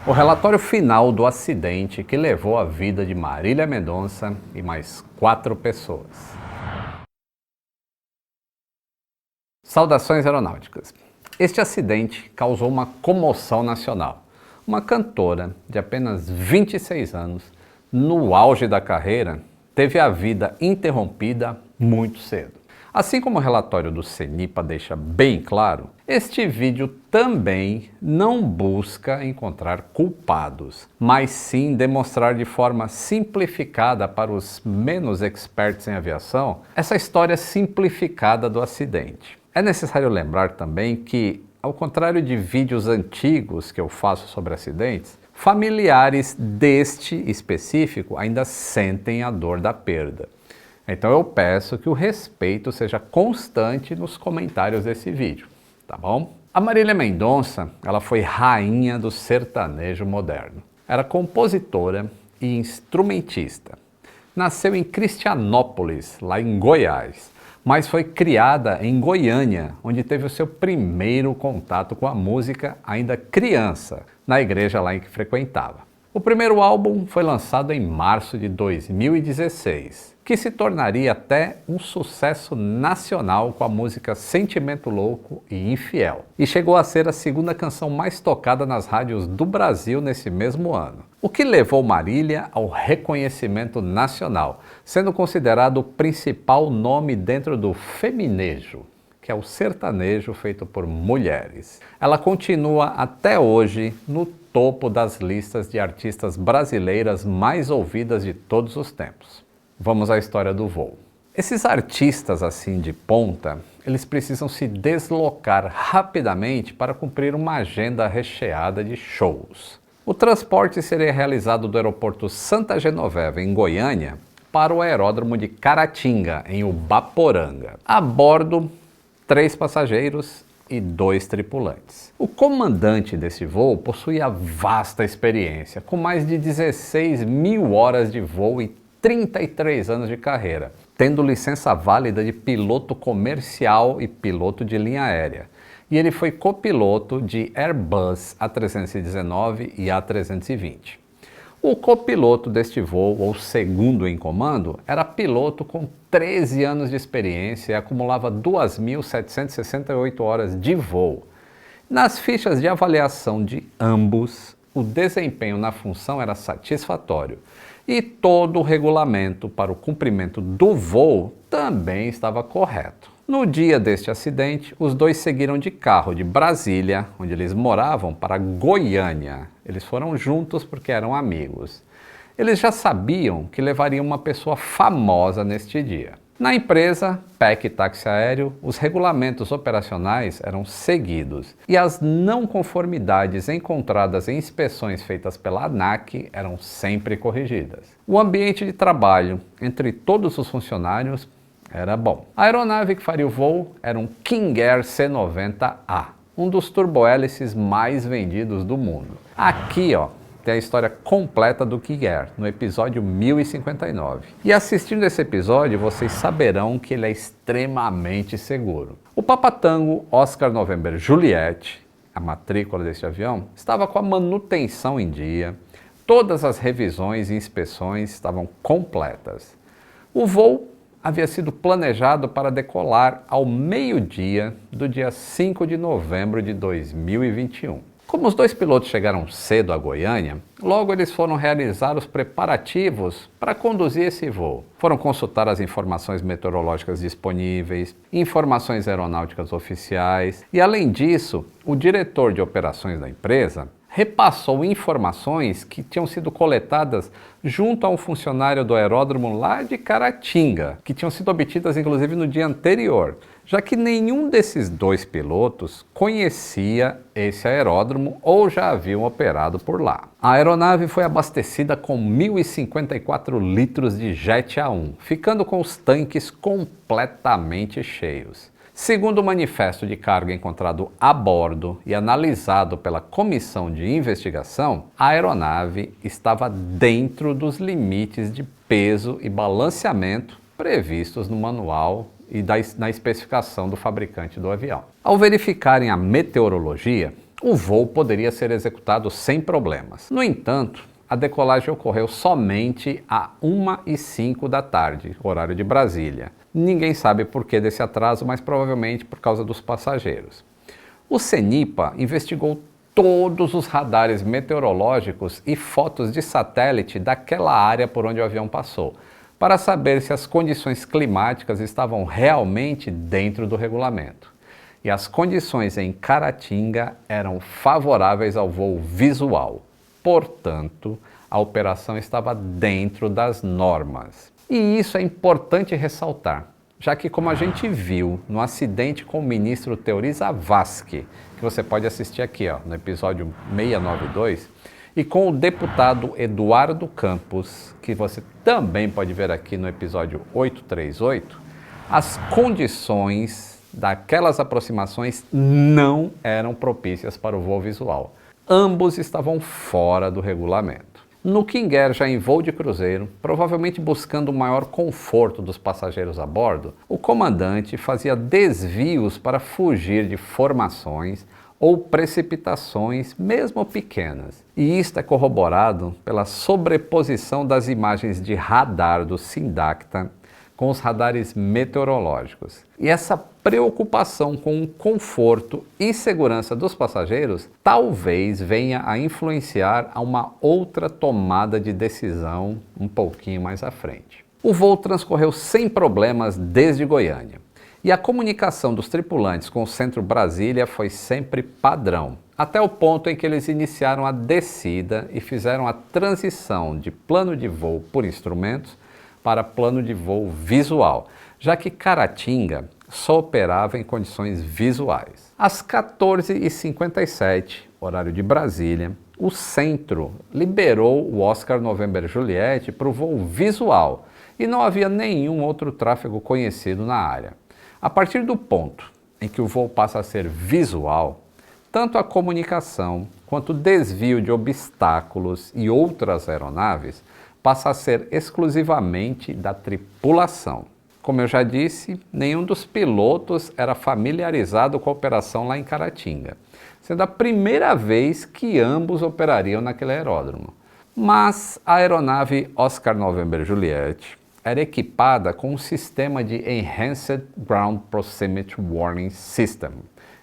O relatório final do acidente que levou a vida de Marília Mendonça e mais 4 pessoas. Saudações aeronáuticas. Este acidente causou uma comoção nacional. Uma cantora de apenas 26 anos, no auge da carreira, teve a vida interrompida muito cedo. Assim como o relatório do CENIPA deixa bem claro, este vídeo também não busca encontrar culpados, mas sim demonstrar de forma simplificada para os menos experts em aviação essa história simplificada do acidente. É necessário lembrar também que, ao contrário de vídeos antigos que eu faço sobre acidentes, familiares deste específico ainda sentem a dor da perda. Então eu peço que o respeito seja constante nos comentários desse vídeo, tá bom? A Marília Mendonça, ela foi rainha do sertanejo moderno. Era compositora e instrumentista. Nasceu em Cristianópolis, lá em Goiás, mas foi criada em Goiânia, onde teve o seu primeiro contato com a música ainda criança, na igreja lá em que frequentava. O primeiro álbum foi lançado em março de 2016, que se tornaria até um sucesso nacional com a música Sentimento Louco e Infiel, e chegou a ser a segunda canção mais tocada nas rádios do Brasil nesse mesmo ano, o que levou Marília ao reconhecimento nacional, sendo considerado o principal nome dentro do feminejo, que é o sertanejo feito por mulheres. Ela continua até hoje no topo das listas de artistas brasileiras mais ouvidas de todos os tempos. Vamos à história do voo. Esses artistas assim de ponta, eles precisam se deslocar rapidamente para cumprir uma agenda recheada de shows. O transporte seria realizado do aeroporto Santa Genoveva, em Goiânia, para o aeródromo de Caratinga, em Ubaporanga. A bordo, 3 passageiros e 2 tripulantes. O comandante desse voo possuía vasta experiência, com mais de 16 mil horas de voo e 33 anos de carreira, tendo licença válida de piloto comercial e piloto de linha aérea. E ele foi copiloto de Airbus A319 e A320. O copiloto deste voo, ou segundo em comando, era piloto com 13 anos de experiência e acumulava 2.768 horas de voo. Nas fichas de avaliação de ambos, o desempenho na função era satisfatório e todo o regulamento para o cumprimento do voo também estava correto. No dia deste acidente, os dois seguiram de carro de Brasília, onde eles moravam, para Goiânia. Eles foram juntos porque eram amigos. Eles já sabiam que levariam uma pessoa famosa neste dia. Na empresa PEC Táxi Aéreo, os regulamentos operacionais eram seguidos e as não conformidades encontradas em inspeções feitas pela ANAC eram sempre corrigidas. O ambiente de trabalho entre todos os funcionários era bom. A aeronave que faria o voo era um King Air C-90A, um dos turbohélices mais vendidos do mundo. Aqui, ó, tem a história completa do King Air, no episódio 1059. E assistindo esse episódio, vocês saberão que ele é extremamente seguro. O Papa Tango Oscar November Juliette, a matrícula deste avião, estava com a manutenção em dia, todas as revisões e inspeções estavam completas. O voo havia sido planejado para decolar ao meio-dia do dia 5 de novembro de 2021. Como os dois pilotos chegaram cedo a Goiânia, logo eles foram realizar os preparativos para conduzir esse voo. Foram consultar as informações meteorológicas disponíveis, informações aeronáuticas oficiais e, além disso, o diretor de operações da empresa repassou informações que tinham sido coletadas junto a um funcionário do aeródromo lá de Caratinga, que tinham sido obtidas inclusive no dia anterior, já que nenhum desses dois pilotos conhecia esse aeródromo ou já haviam operado por lá. A aeronave foi abastecida com 1.054 litros de jet A1, ficando com os tanques completamente cheios. Segundo o manifesto de carga encontrado a bordo e analisado pela comissão de investigação, a aeronave estava dentro dos limites de peso e balanceamento previstos no manual e na especificação do fabricante do avião. Ao verificarem a meteorologia, o voo poderia ser executado sem problemas. No entanto, a decolagem ocorreu somente a 1h05 da tarde, horário de Brasília. Ninguém sabe por que desse atraso, mas provavelmente por causa dos passageiros. O CENIPA investigou todos os radares meteorológicos e fotos de satélite daquela área por onde o avião passou, para saber se as condições climáticas estavam realmente dentro do regulamento. E as condições em Caratinga eram favoráveis ao voo visual. Portanto, a operação estava dentro das normas. E isso é importante ressaltar, já que, como a gente viu no acidente com o ministro Teori Zavascki, que você pode assistir aqui no episódio 692, e com o deputado Eduardo Campos, que você também pode ver aqui no episódio 838, as condições daquelas aproximações não eram propícias para o voo visual. Ambos estavam fora do regulamento. No King Air, já em voo de cruzeiro, provavelmente buscando o maior conforto dos passageiros a bordo, o comandante fazia desvios para fugir de formações ou precipitações, mesmo pequenas. E isto é corroborado pela sobreposição das imagens de radar do Sindacta com os radares meteorológicos. E essa preocupação com o conforto e segurança dos passageiros talvez venha a influenciar a uma outra tomada de decisão um pouquinho mais à frente. O voo transcorreu sem problemas desde Goiânia. E a comunicação dos tripulantes com o Centro Brasília foi sempre padrão, até o ponto em que eles iniciaram a descida e fizeram a transição de plano de voo por instrumentos para plano de voo visual, já que Caratinga só operava em condições visuais. Às 14h57, horário de Brasília, o centro liberou o Oscar November Juliet para o voo visual e não havia nenhum outro tráfego conhecido na área. A partir do ponto em que o voo passa a ser visual, tanto a comunicação quanto o desvio de obstáculos e outras aeronaves passa a ser exclusivamente da tripulação. Como eu já disse, nenhum dos pilotos era familiarizado com a operação lá em Caratinga, sendo a primeira vez que ambos operariam naquele aeródromo. Mas a aeronave Oscar November Juliet era equipada com um sistema de Enhanced Ground Proximity Warning System,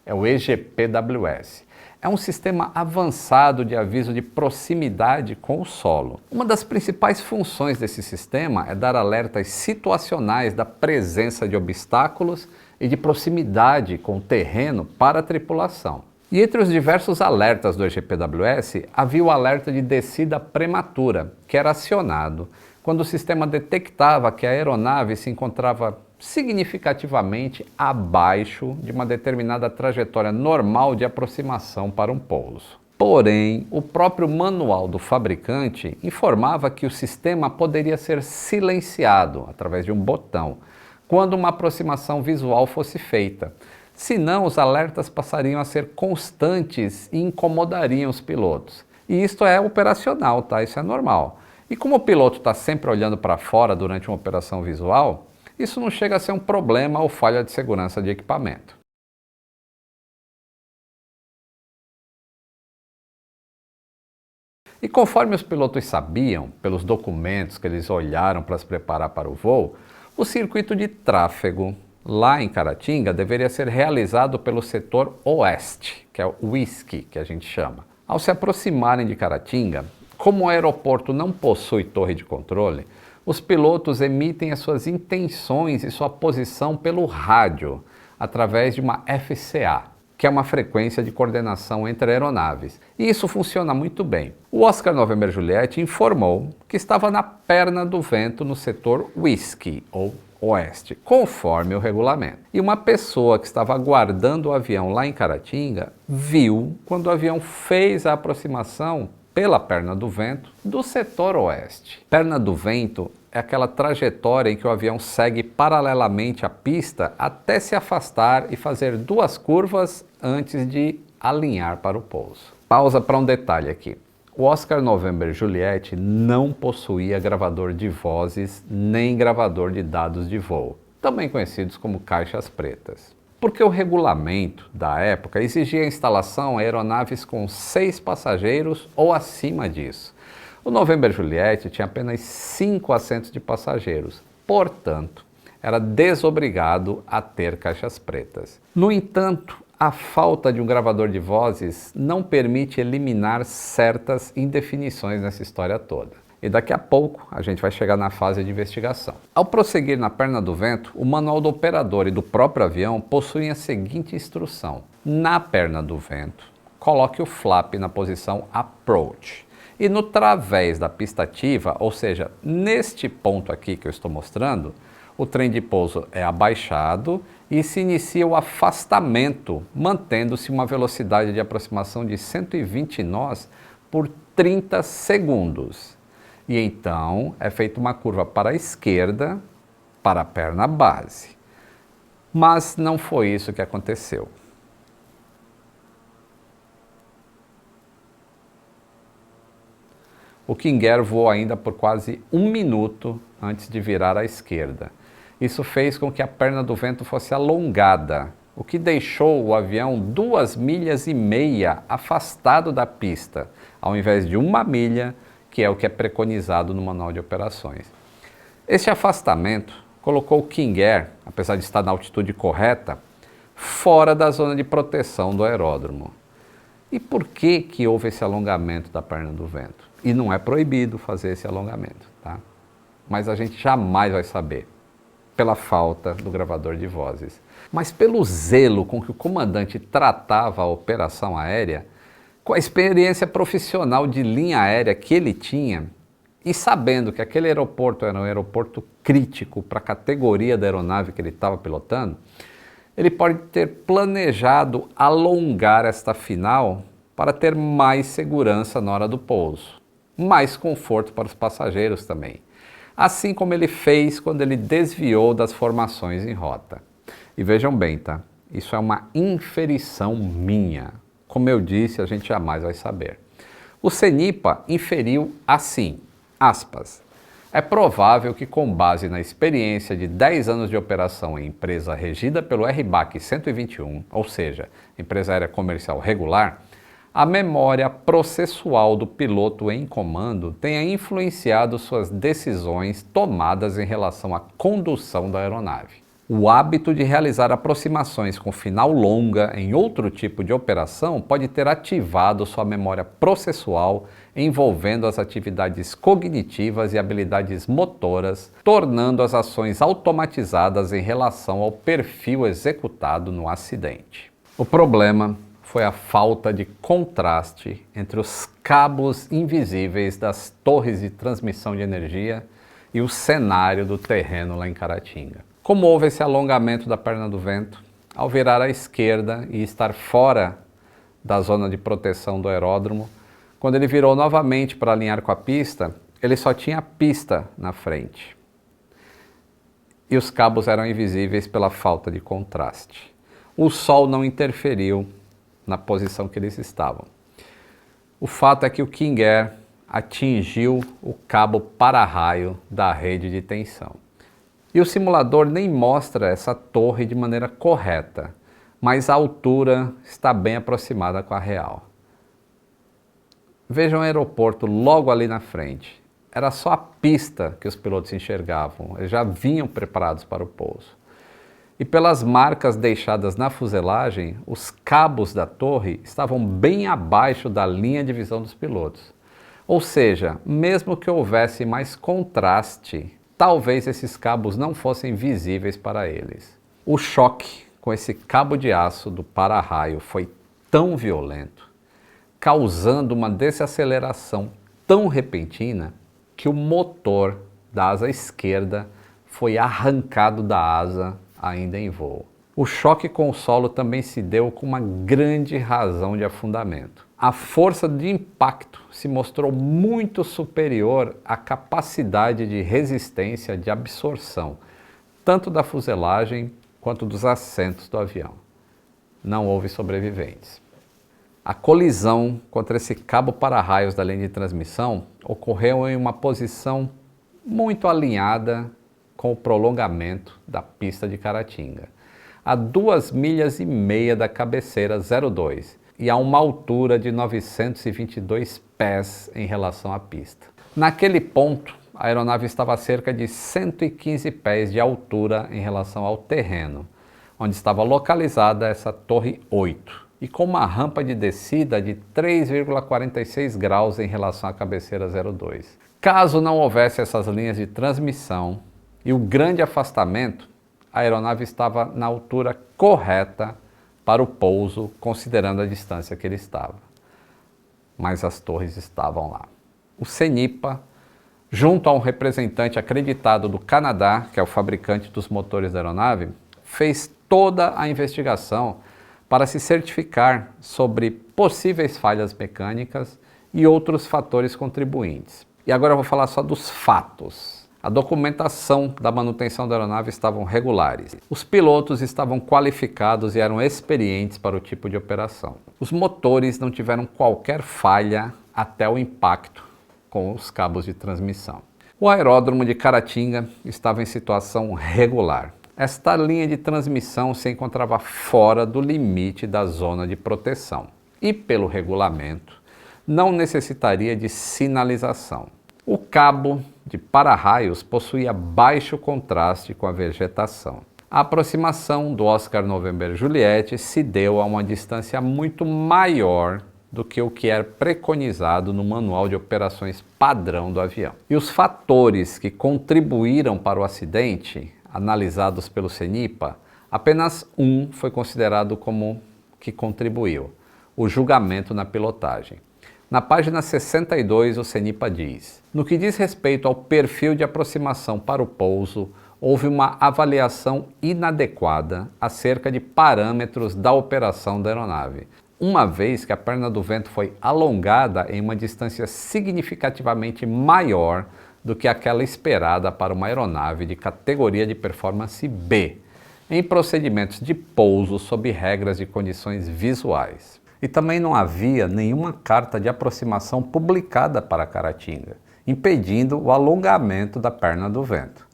é o EGPWS. É um sistema avançado de aviso de proximidade com o solo. Uma das principais funções desse sistema é dar alertas situacionais da presença de obstáculos e de proximidade com o terreno para a tripulação. E entre os diversos alertas do EGPWS, havia o alerta de descida prematura, que era acionado quando o sistema detectava que a aeronave se encontrava significativamente abaixo de uma determinada trajetória normal de aproximação para um pouso. Porém, o próprio manual do fabricante informava que o sistema poderia ser silenciado através de um botão quando uma aproximação visual fosse feita. Senão, os alertas passariam a ser constantes e incomodariam os pilotos. E isto é operacional, tá? Isso é normal. E como o piloto está sempre olhando para fora durante uma operação visual, isso não chega a ser um problema ou falha de segurança de equipamento. E conforme os pilotos sabiam, pelos documentos que eles olharam para se preparar para o voo, o circuito de tráfego lá em Caratinga deveria ser realizado pelo setor oeste, que é o Whisky, que a gente chama. Ao se aproximarem de Caratinga, como o aeroporto não possui torre de controle, os pilotos emitem as suas intenções e sua posição pelo rádio, através de uma FCA, que é uma frequência de coordenação entre aeronaves. E isso funciona muito bem. O Oscar November Juliet informou que estava na perna do vento no setor Whisky, ou oeste, conforme o regulamento. E uma pessoa que estava aguardando o avião lá em Caratinga viu quando o avião fez a aproximação pela perna do vento do setor oeste. Perna do vento é aquela trajetória em que o avião segue paralelamente à pista até se afastar e fazer duas curvas antes de alinhar para o pouso. Pausa para um detalhe aqui. O Oscar November Juliet não possuía gravador de vozes nem gravador de dados de voo, também conhecidos como caixas pretas. Porque o regulamento da época exigia a instalação em aeronaves com 6 passageiros ou acima disso. O November Juliet tinha apenas 5 assentos de passageiros, portanto, era desobrigado a ter caixas pretas. No entanto, a falta de um gravador de vozes não permite eliminar certas indefinições nessa história toda. E daqui a pouco a gente vai chegar na fase de investigação. Ao prosseguir na perna do vento, o manual do operador e do próprio avião possuem a seguinte instrução: na perna do vento, coloque o flap na posição approach. E no través da pista ativa, ou seja, neste ponto aqui que eu estou mostrando, o trem de pouso é abaixado e se inicia o afastamento, mantendo-se uma velocidade de aproximação de 120 nós por 30 segundos. E então é feita uma curva para a esquerda, para a perna base. Mas não foi isso que aconteceu. O King Air voou ainda por quase 1 minuto antes de virar à esquerda. Isso fez com que a perna do vento fosse alongada, o que deixou o avião 2,5 milhas afastado da pista, ao invés de 1 milha, que é o que é preconizado no manual de operações. Este afastamento colocou o King Air, apesar de estar na altitude correta, fora da zona de proteção do aeródromo. E por que houve esse alongamento da perna do vento? E não é proibido fazer esse alongamento, tá? Mas a gente jamais vai saber, pela falta do gravador de vozes. Mas pelo zelo com que o comandante tratava a operação aérea, com a experiência profissional de linha aérea que ele tinha, e sabendo que aquele aeroporto era um aeroporto crítico para a categoria da aeronave que ele estava pilotando, ele pode ter planejado alongar esta final para ter mais segurança na hora do pouso, mais conforto para os passageiros também, assim como ele fez quando ele desviou das formações em rota. E vejam bem, tá? Isso é uma inferição minha. Como eu disse, a gente jamais vai saber. O CENIPA inferiu assim, aspas, é provável que com base na experiência de 10 anos de operação em empresa regida pelo RBAC 121, ou seja, empresa aérea comercial regular, a memória processual do piloto em comando tenha influenciado suas decisões tomadas em relação à condução da aeronave. O hábito de realizar aproximações com final longa em outro tipo de operação pode ter ativado sua memória processual envolvendo as atividades cognitivas e habilidades motoras, tornando as ações automatizadas em relação ao perfil executado no acidente. O problema foi a falta de contraste entre os cabos invisíveis das torres de transmissão de energia e o cenário do terreno lá em Caratinga. Como houve esse alongamento da perna do vento, ao virar à esquerda e estar fora da zona de proteção do aeródromo, quando ele virou novamente para alinhar com a pista, ele só tinha a pista na frente. E os cabos eram invisíveis pela falta de contraste. O sol não interferiu na posição que eles estavam. O fato é que o King Air atingiu o cabo para-raio da rede de tensão. E o simulador nem mostra essa torre de maneira correta, mas a altura está bem aproximada com a real. Vejam o aeroporto logo ali na frente. Era só a pista que os pilotos enxergavam, eles já vinham preparados para o pouso. E pelas marcas deixadas na fuselagem, os cabos da torre estavam bem abaixo da linha de visão dos pilotos. Ou seja, mesmo que houvesse mais contraste, talvez esses cabos não fossem visíveis para eles. O choque com esse cabo de aço do para-raio foi tão violento, causando uma desaceleração tão repentina, que o motor da asa esquerda foi arrancado da asa ainda em voo. O choque com o solo também se deu com uma grande razão de afundamento. A força de impacto se mostrou muito superior à capacidade de resistência de absorção, tanto da fuselagem quanto dos assentos do avião. Não houve sobreviventes. A colisão contra esse cabo para-raios da linha de transmissão ocorreu em uma posição muito alinhada com o prolongamento da pista de Caratinga. a 2,5 milhas da cabeceira 02 e a uma altura de 922 pés em relação à pista. Naquele ponto, a aeronave estava a cerca de 115 pés de altura em relação ao terreno, onde estava localizada essa Torre 8, e com uma rampa de descida de 3,46 graus em relação à cabeceira 02. Caso não houvesse essas linhas de transmissão e o grande afastamento, a aeronave estava na altura correta para o pouso, considerando a distância que ele estava. Mas as torres estavam lá. O CENIPA, junto a um representante acreditado do Canadá, que é o fabricante dos motores da aeronave, fez toda a investigação para se certificar sobre possíveis falhas mecânicas e outros fatores contribuintes. E agora eu vou falar só dos fatos. A documentação da manutenção da aeronave estavam regulares. Os pilotos estavam qualificados e eram experientes para o tipo de operação. Os motores não tiveram qualquer falha até o impacto com os cabos de transmissão. O aeródromo de Caratinga estava em situação regular. Esta linha de transmissão se encontrava fora do limite da zona de proteção e, pelo regulamento, não necessitaria de sinalização. O cabo de para-raios possuía baixo contraste com a vegetação. A aproximação do Oscar November Juliette se deu a uma distância muito maior do que o que era preconizado no manual de operações padrão do avião. E os fatores que contribuíram para o acidente, analisados pelo CENIPA, apenas um foi considerado como que contribuiu: o julgamento na pilotagem. Na página 62, o CENIPA diz: no que diz respeito ao perfil de aproximação para o pouso, houve uma avaliação inadequada acerca de parâmetros da operação da aeronave, uma vez que a perna do vento foi alongada em uma distância significativamente maior do que aquela esperada para uma aeronave de categoria de performance B, em procedimentos de pouso sob regras de condições visuais. E também não havia nenhuma carta de aproximação publicada para Caratinga, impedindo o alongamento da perna do vento.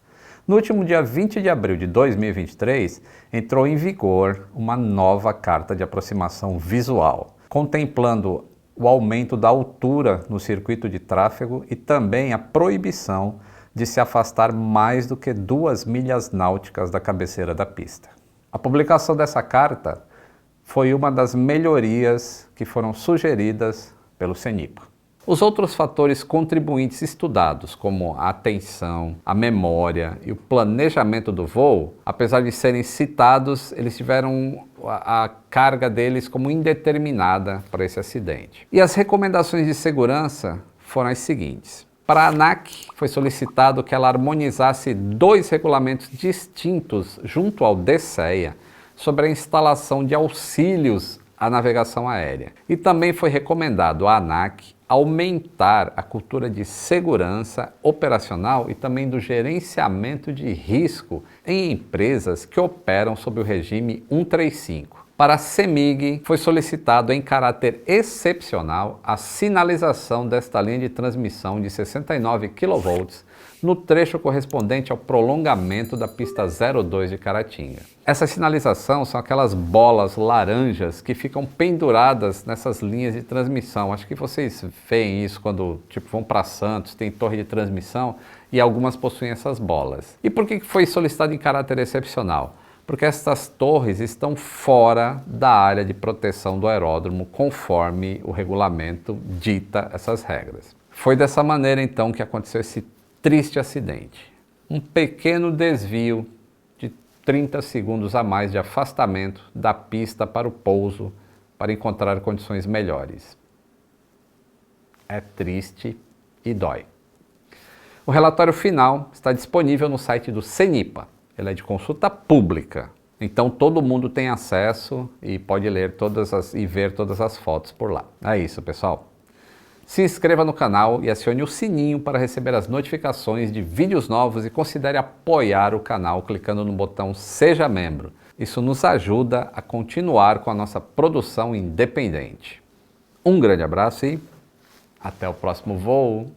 No último dia 20 de abril de 2023, entrou em vigor uma nova carta de aproximação visual, contemplando o aumento da altura no circuito de tráfego e também a proibição de se afastar mais do que 2 milhas náuticas da cabeceira da pista. A publicação dessa carta foi uma das melhorias que foram sugeridas pelo CENIPA. Os outros fatores contribuintes estudados, como a atenção, a memória e o planejamento do voo, apesar de serem citados, eles tiveram a carga deles como indeterminada para esse acidente. E as recomendações de segurança foram as seguintes. Para a ANAC, foi solicitado que ela harmonizasse 2 regulamentos distintos junto ao DCEA sobre a instalação de auxílios à navegação aérea. E também foi recomendado à ANAC aumentar a cultura de segurança operacional e também do gerenciamento de risco em empresas que operam sob o regime 135. Para a CEMIG, foi solicitado em caráter excepcional a sinalização desta linha de transmissão de 69 kV no trecho correspondente ao prolongamento da pista 02 de Caratinga. Essa sinalização são aquelas bolas laranjas que ficam penduradas nessas linhas de transmissão. Acho que vocês veem isso quando vão para Santos, tem torre de transmissão e algumas possuem essas bolas. E por que foi solicitado em caráter excepcional? Porque essas torres estão fora da área de proteção do aeródromo, conforme o regulamento dita essas regras. Foi dessa maneira, então, que aconteceu esse triste acidente. Um pequeno desvio de 30 segundos a mais de afastamento da pista para o pouso para encontrar condições melhores. É triste e dói. O relatório final está disponível no site do CENIPA. Ele é de consulta pública, então todo mundo tem acesso e pode ler e ver todas as fotos por lá. É isso, pessoal. Se inscreva no canal e acione o sininho para receber as notificações de vídeos novos e considere apoiar o canal clicando no botão Seja Membro. Isso nos ajuda a continuar com a nossa produção independente. Um grande abraço e até o próximo voo!